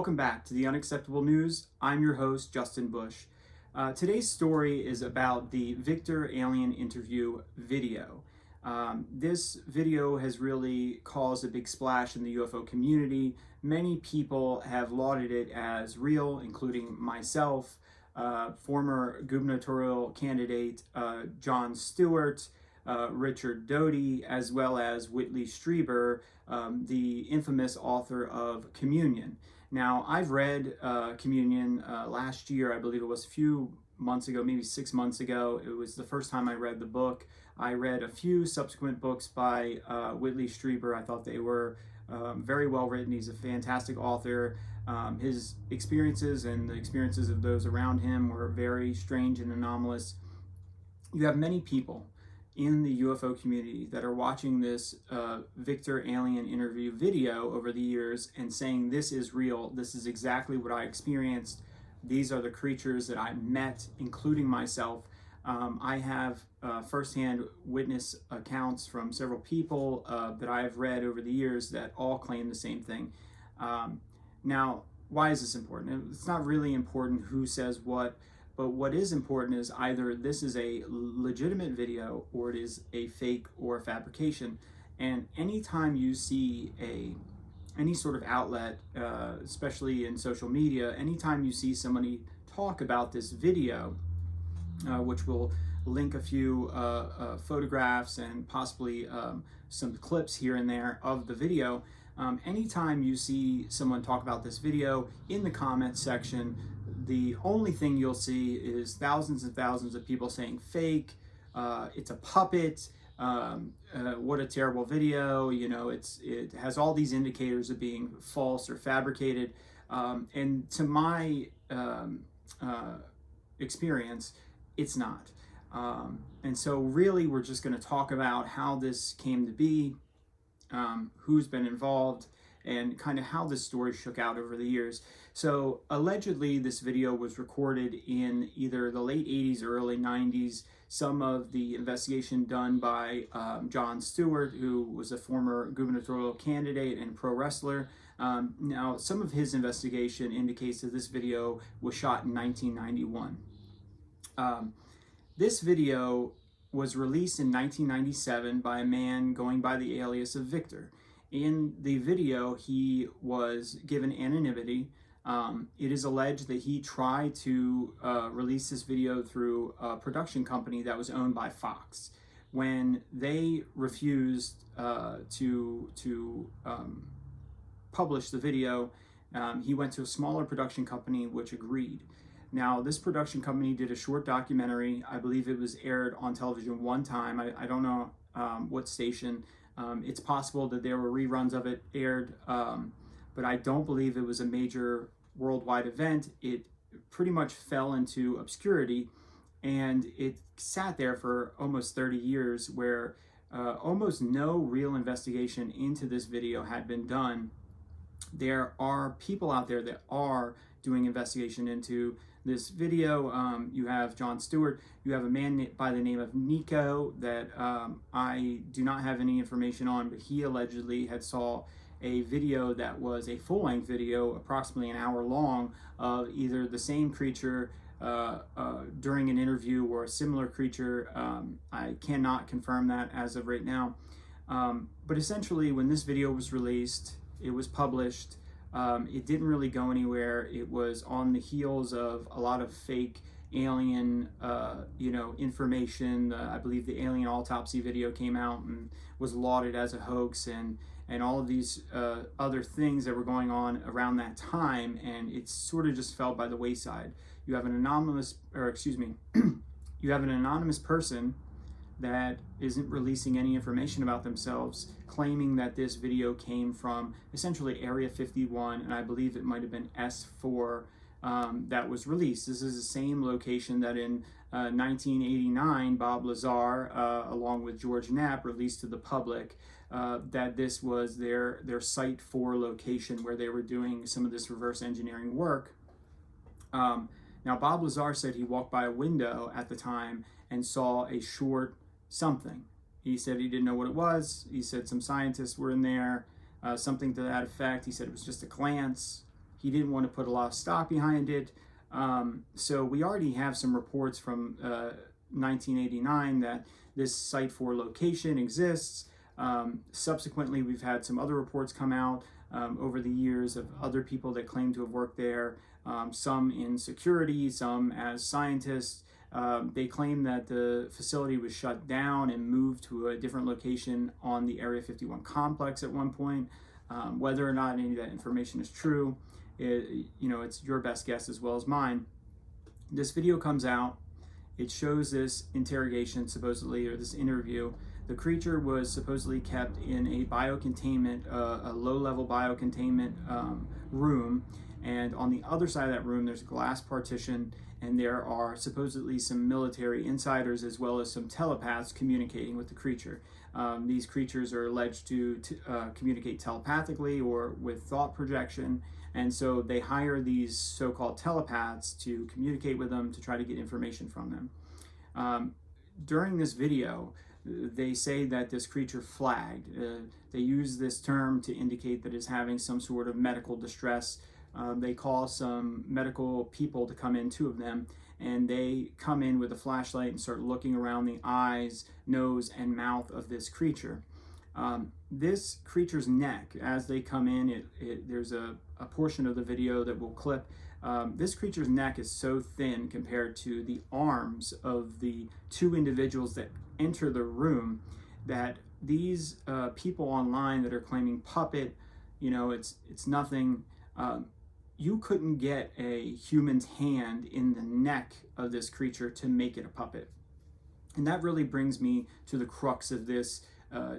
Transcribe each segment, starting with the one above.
Welcome back to the Unacceptable News. I'm your host, Justin Bush. Today's story is about the Victor alien interview video. This video has really caused a big splash in the UFO community. Many people have lauded it as real, including myself, former gubernatorial candidate Jon Stewart, Richard Doty, as well as Whitley Strieber, the infamous author of Communion. Now, I've read Communion last year. I believe it was a few months ago, maybe 6 months ago. It was the first time I read the book. I read a few subsequent books by Whitley Strieber. I thought they were very well written. He's a fantastic author. His experiences and the experiences of those around him were very strange and anomalous. You have many people in the UFO community that are watching this Victor alien interview video over the years and saying, this is real, this is exactly what I experienced, these are the creatures that I met, including myself. I have firsthand witness accounts from several people that I have read over the years that all claim the same thing. Now, why is this important? It's not really important who says what, but what is important is either this is a legitimate video or it is a fake or a fabrication. And anytime you see any sort of outlet, especially in social media, anytime you see somebody talk about this video, which will link a few photographs and possibly some clips here and there of the video, anytime you see someone talk about this video in the comments section, the only thing you'll see is thousands and thousands of people saying fake, it's a puppet, what a terrible video, you know, it has all these indicators of being false or fabricated. And to my experience, it's not. And so really we're just going to talk about how this came to be, who's been involved, and kind of how this story shook out over the years. So allegedly this video was recorded in either the late 80s or early 90s. Some of the investigation done by Jon Stewart, who was a former gubernatorial candidate and pro wrestler. Now, some of his investigation indicates that this video was shot in 1991. This video was released in 1997 by a man going by the alias of Victor. In the video, he was given anonymity. It is alleged that he tried to release this video through a production company that was owned by Fox. When they refused to publish the video, he went to a smaller production company which agreed. Now, this production company did a short documentary. I believe it was aired on television one time. I don't know what station. It's possible that there were reruns of it aired, but I don't believe it was a major worldwide event. It pretty much fell into obscurity, and it sat there for almost 30 years where almost no real investigation into this video had been done. There are people out there that are doing investigation into this video. You have Jon Stewart, you have a man by the name of Nico that I do not have any information on, but he allegedly had saw a video that was a full-length video, approximately an hour long, of either the same creature during an interview or a similar creature. I cannot confirm that as of right now. But essentially, when this video was released, it was published. It didn't really go anywhere. It was on the heels of a lot of fake alien, information. I believe the alien autopsy video came out and was lauded as a hoax, and all of these other things that were going on around that time, and it sort of just fell by the wayside. You have an anonymous person that isn't releasing any information about themselves, claiming that this video came from essentially Area 51, and I believe it might have been S4 that was released. This is the same location that in 1989 Bob Lazar, along with George Knapp, released to the public that this was their Site 4 location where they were doing some of this reverse engineering work. Now, Bob Lazar said he walked by a window at the time and saw a short something. He said he didn't know what it was. He said some scientists were in there, something to that effect. He said it was just a glance. he didn't want to put a lot of stock behind it. So we already have some reports from 1989 that this Site 4 location exists. Subsequently, we've had some other reports come out over the years of other people that claim to have worked there, some in security, some as scientists. They claim that the facility was shut down and moved to a different location on the Area 51 complex at one point. Whether or not any of that information is true, it's your best guess as well as mine. This video comes out. It shows this interrogation, supposedly, or this interview. The creature was supposedly kept in a biocontainment, a low-level biocontainment room, and on the other side of that room, there's a glass partition, and there are supposedly some military insiders as well as some telepaths communicating with the creature. These creatures are alleged to communicate telepathically or with thought projection, and so they hire these so-called telepaths to communicate with them to try to get information from them. During this video, they say that this creature flagged. They use this term to indicate that it's having some sort of medical distress. They call some medical people to come in, 2 of them, and they come in with a flashlight and start looking around the eyes, nose, and mouth of this creature. This creature's neck, as they come in, there's a portion of the video that will clip. This creature's neck is so thin compared to the arms of the 2 individuals that enter the room that these people online that are claiming puppet, it's nothing. You couldn't get a human's hand in the neck of this creature to make it a puppet. And that really brings me to the crux of this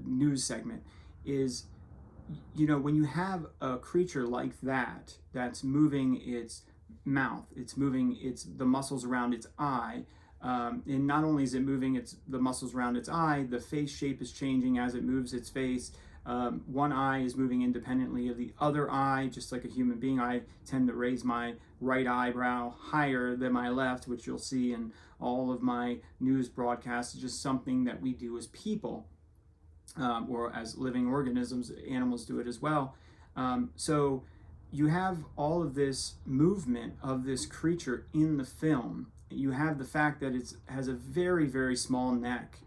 news segment is, when you have a creature like that, that's moving its mouth, it's moving the muscles around its eye, and not only is it moving the muscles around its eye, the face shape is changing as it moves its face. One eye is moving independently of the other eye, just like a human being. I tend to raise my right eyebrow higher than my left, which you'll see in all of my news broadcasts. It's just something that we do as people, or as living organisms. Animals do it as well. So you have all of this movement of this creature in the film. You have the fact that it has a very, very small neck,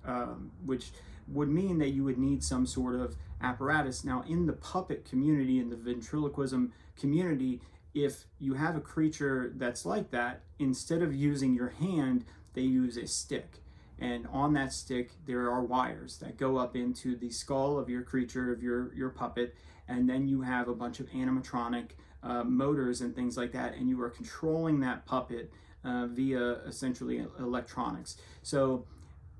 which would mean that you would need some sort of apparatus. Now, in the puppet community, in the ventriloquism community, if you have a creature that's like that, instead of using your hand, they use a stick. And on that stick, there are wires that go up into the skull of your creature, of your puppet, and then you have a bunch of animatronic motors and things like that, and you are controlling that puppet via essentially electronics. So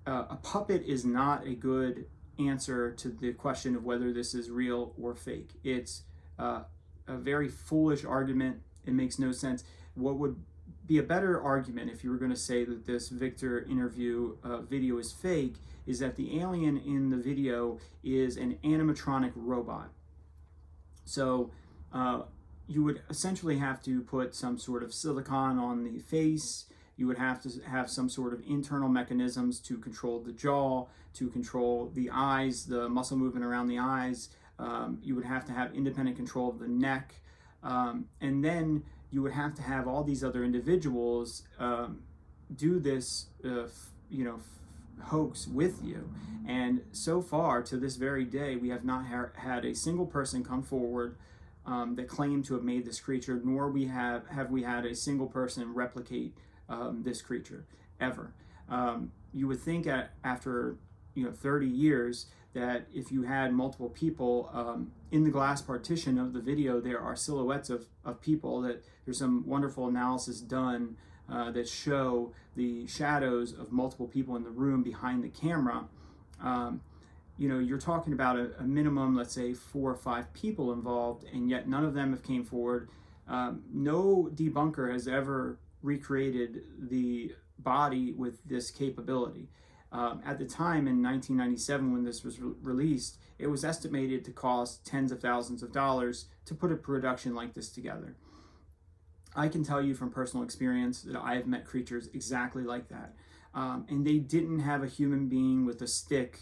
a puppet is not a good answer to the question of whether this is real or fake. It's a very foolish argument. It makes no sense. What would be a better argument if you were going to say that this Victor interview video is fake is that the alien in the video is an animatronic robot. So you would essentially have to put some sort of silicon on the face. You would have to have some sort of internal mechanisms to control the jaw, to control the eyes, the muscle movement around the eyes. You would have to have independent control of the neck. And then you would have to have all these other individuals do this, hoax with you. And so far, to this very day, we have not had a single person come forward that claimed to have made this creature, nor have we had a single person replicate this creature ever. You would think after 30 years that if you had multiple people in the glass partition of the video, there are silhouettes of people, that there's some wonderful analysis done that show the shadows of multiple people in the room behind the camera. You're talking about a minimum, let's say 4 or 5 people involved, and yet none of them have came forward. No debunker has ever recreated the body with this capability. At the time in 1997 when this was released, it was estimated to cost tens of thousands of dollars to put a production like this together. I can tell you from personal experience that I have met creatures exactly like that. And they didn't have a human being with a stick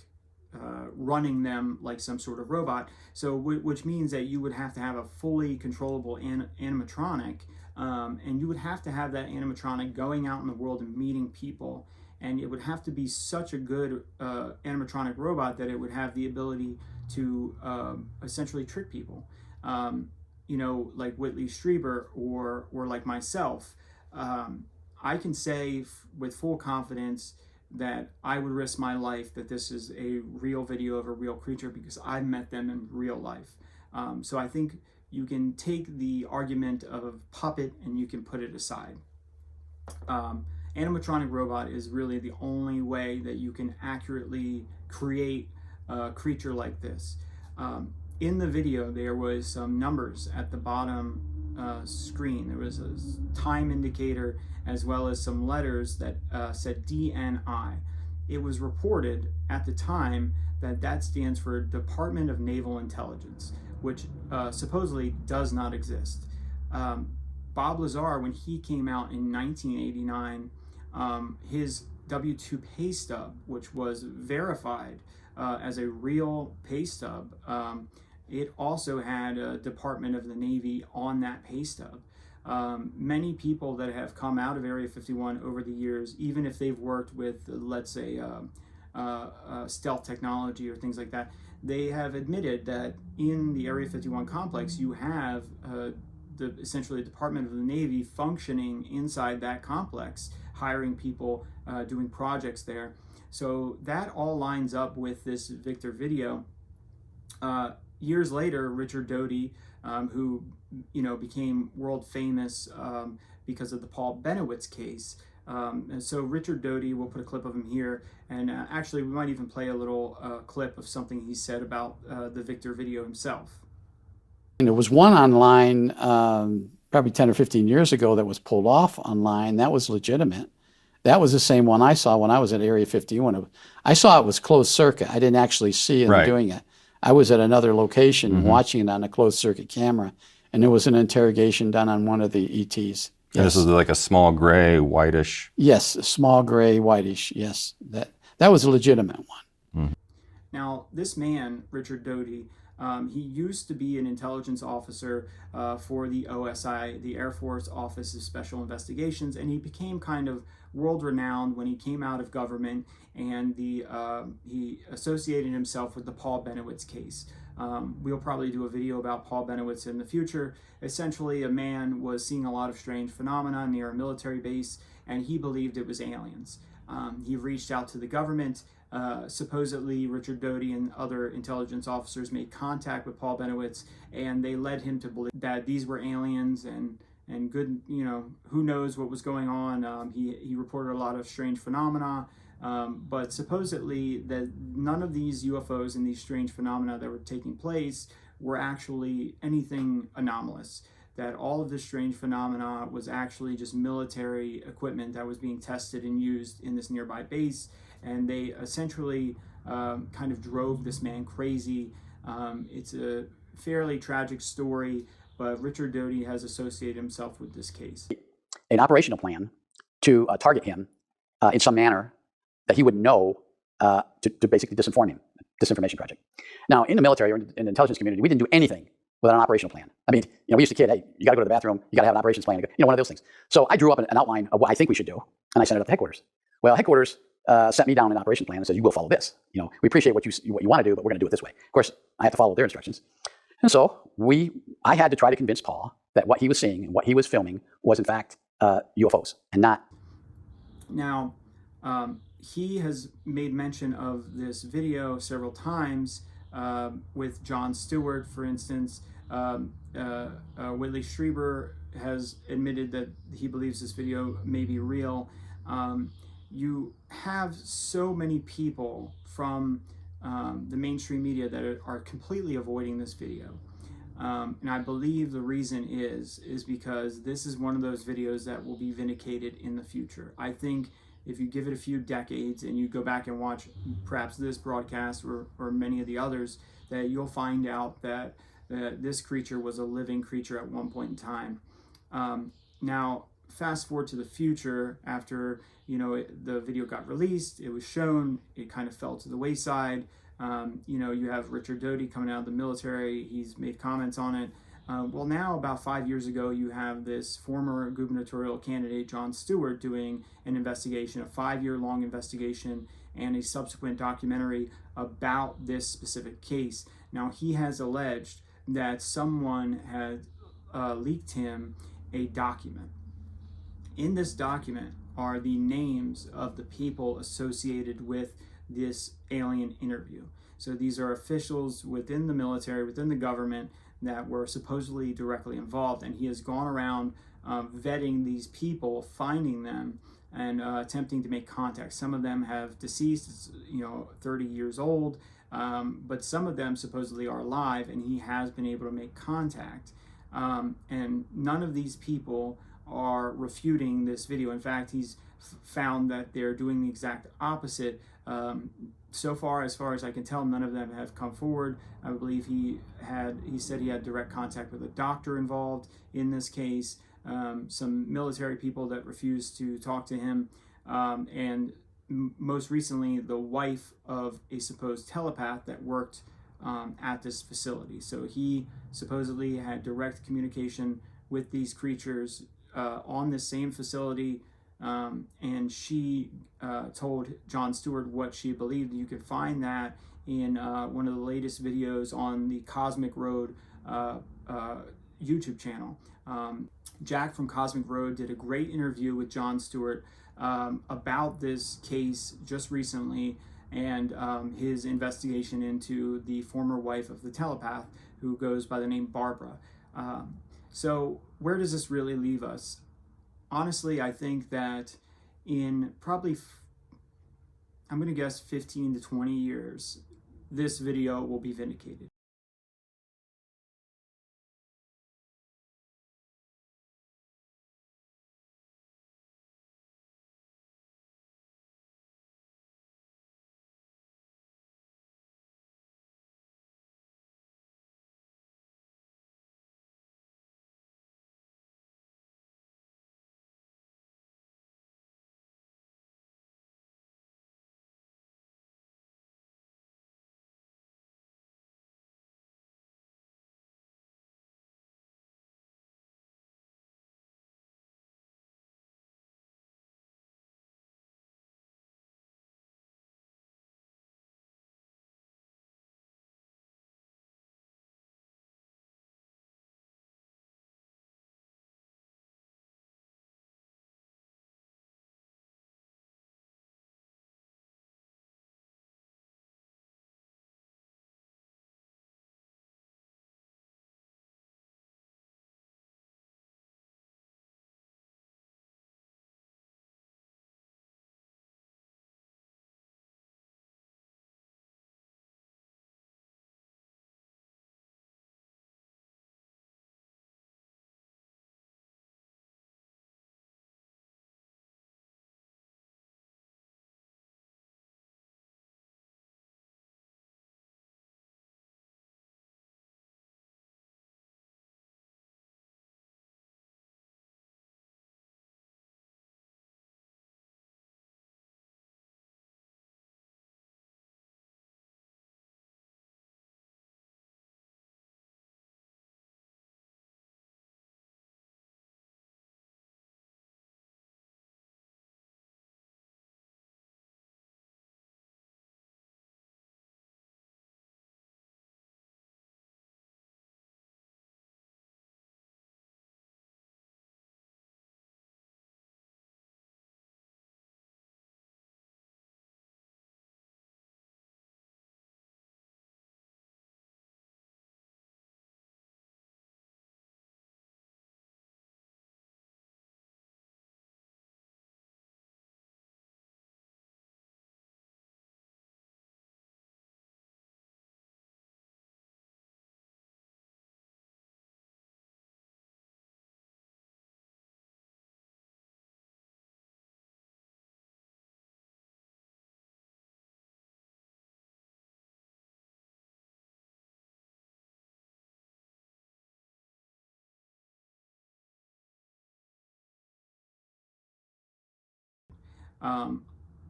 running them like some sort of robot. So which means that you would have to have a fully controllable animatronic, and you would have to have that animatronic going out in the world and meeting people. And it would have to be such a good animatronic robot that it would have the ability to essentially trick people. Like Whitley Strieber or like myself. I can say with full confidence that I would risk my life that this is a real video of a real creature because I've met them in real life. So I think you can take the argument of puppet and you can put it aside. Animatronic robot is really the only way that you can accurately create a creature like this. In the video, there was some numbers at the bottom screen. There was a time indicator as well as some letters that said DNI. It was reported at the time that stands for Department of Naval Intelligence, which supposedly does not exist. Bob Lazar, when he came out in 1989, his W-2 pay stub, which was verified as a real pay stub, it also had a Department of the Navy on that pay stub. Many people that have come out of Area 51 over the years, even if they've worked with, let's say, stealth technology or things like that, they have admitted that in the Area 51 complex, you have essentially the Department of the Navy functioning inside that complex, hiring people, doing projects there. So that all lines up with this Victor video. Years later, Richard Doty, who became world famous because of the Paul Bennewitz case. And so Richard Doty, we'll put a clip of him here, and actually we might even play a little clip of something he said about the Victor video himself. There was one online probably 10 or 15 years ago that was pulled off online. That was legitimate. That was the same one I saw when I was at Area 51. I saw it was closed circuit. I didn't actually see them doing it. I was at another location watching it on a closed circuit camera, and there was an interrogation done on one of the ETs. Yes. And this is like a small gray, whitish. Yes, a small gray, whitish. Yes, that was a legitimate one. Now, this man, Richard Doty, he used to be an intelligence officer for the OSI, the Air Force Office of Special Investigations, and he became kind of world-renowned when he came out of government, and he associated himself with the Paul Bennewitz case. We'll probably do a video about Paul Bennewitz in the future. Essentially, a man was seeing a lot of strange phenomena near a military base, and he believed it was aliens. He reached out to the government. Supposedly, Richard Doty and other intelligence officers made contact with Paul Bennewitz, and they led him to believe that these were aliens and good, who knows what was going on. He reported a lot of strange phenomena, but supposedly that none of these UFOs and these strange phenomena that were taking place were actually anything anomalous. That all of this strange phenomena was actually just military equipment that was being tested and used in this nearby base, and they essentially kind of drove this man crazy. It's a fairly tragic story, but Richard Doty has associated himself with this case. An operational plan to target him in some manner that he would know to basically disinform him, disinformation project. Now, in the military or in the intelligence community, we didn't do anything without an operational plan. I mean, we used to kid, hey, you got to go to the bathroom, you got to have an operations plan, one of those things. So I drew up an outline of what I think we should do, and I sent it up to headquarters. Well, headquarters sent me down an operation plan and said, you will follow this. We appreciate what you want to do, but we're going to do it this way. Of course, I have to follow their instructions. And so I had to try to convince Paul that what he was seeing and what he was filming was in fact UFOs and not. Now, he has made mention of this video several times with Jon Stewart, for instance. Whitley Strieber has admitted that he believes this video may be real. You have so many people from the mainstream media that are completely avoiding this video. And I believe the reason is because this is one of those videos that will be vindicated in the future. I think if you give it a few decades and you go back and watch perhaps this broadcast or many of the others, that you'll find out that this creature was a living creature at one point in time. Now, fast forward to the future, after the video got released, it was shown, it kind of fell to the wayside. You have Richard Doty coming out of the military. He's made comments on it. Well, now about 5 years ago, you have this former gubernatorial candidate, Jon Stewart, doing an investigation, a 5-year-long investigation, and a subsequent documentary about this specific case. Now, he has alleged that someone had leaked him a document. In this document are the names of the people associated with this alien interview. So these are officials within the military, within the government, that were supposedly directly involved, and he has gone around vetting these people, finding them, and attempting to make contact. Some of them have deceased, 30 years old, but some of them supposedly are alive, and he has been able to make contact. And none of these people are refuting this video. In fact, he's found that they're doing the exact opposite. So far as I can tell, none of them have come forward. I believe he said he had direct contact with a doctor involved in this case, some military people that refused to talk to him, and most recently the wife of a supposed telepath that worked at this facility. So he supposedly had direct communication with these creatures on the same facility, and she told Jon Stewart what she believed. You can find that in one of the latest videos on the Cosmic Road YouTube channel. Jack from Cosmic Road did a great interview with Jon Stewart about this case just recently, and his investigation into the former wife of the telepath, who goes by the name Barbara. So where does this really leave us? Honestly, I think that in probably, I'm going to guess 15 to 20 years, this video will be vindicated.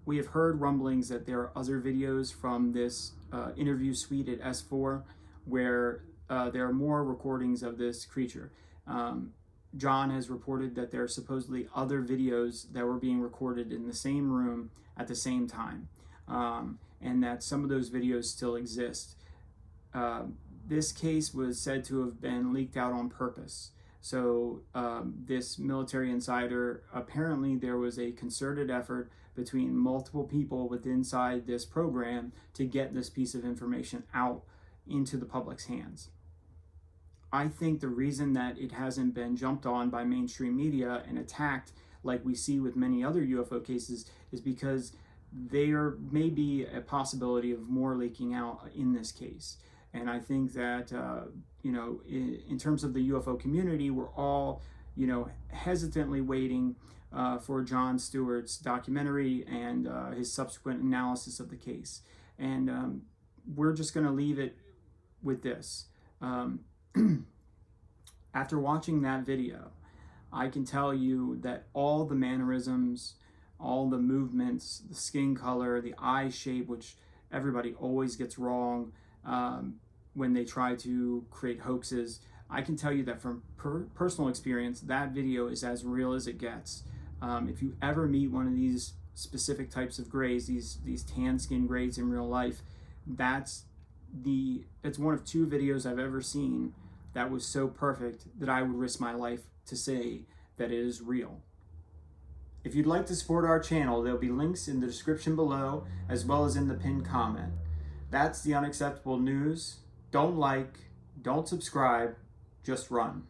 we have heard rumblings that there are other videos from this interview suite at S4 where there are more recordings of this creature. John has reported that there are supposedly other videos that were being recorded in the same room at the same time, and that some of those videos still exist. This case was said to have been leaked out on purpose. So this military insider, apparently there was a concerted effort between multiple people inside this program to get this piece of information out into the public's hands. I think the reason that it hasn't been jumped on by mainstream media and attacked like we see with many other UFO cases is because there may be a possibility of more leaking out in this case. And I think that, in terms of the UFO community, we're all, hesitantly waiting for Jon Stewart's documentary and his subsequent analysis of the case. And we're just going to leave it with this. After watching that video, I can tell you that all the mannerisms, all the movements, the skin color, the eye shape, which everybody always gets wrong when they try to create hoaxes, I can tell you that from personal experience, that video is as real as it gets. If you ever meet one of these specific types of grays, these tan skin grays in real life, it's one of 2 videos I've ever seen that was so perfect that I would risk my life to say that it is real. If you'd like to support our channel, there'll be links in the description below as well as in the pinned comment. That's the Unacceptable News. Don't like, don't subscribe, just run.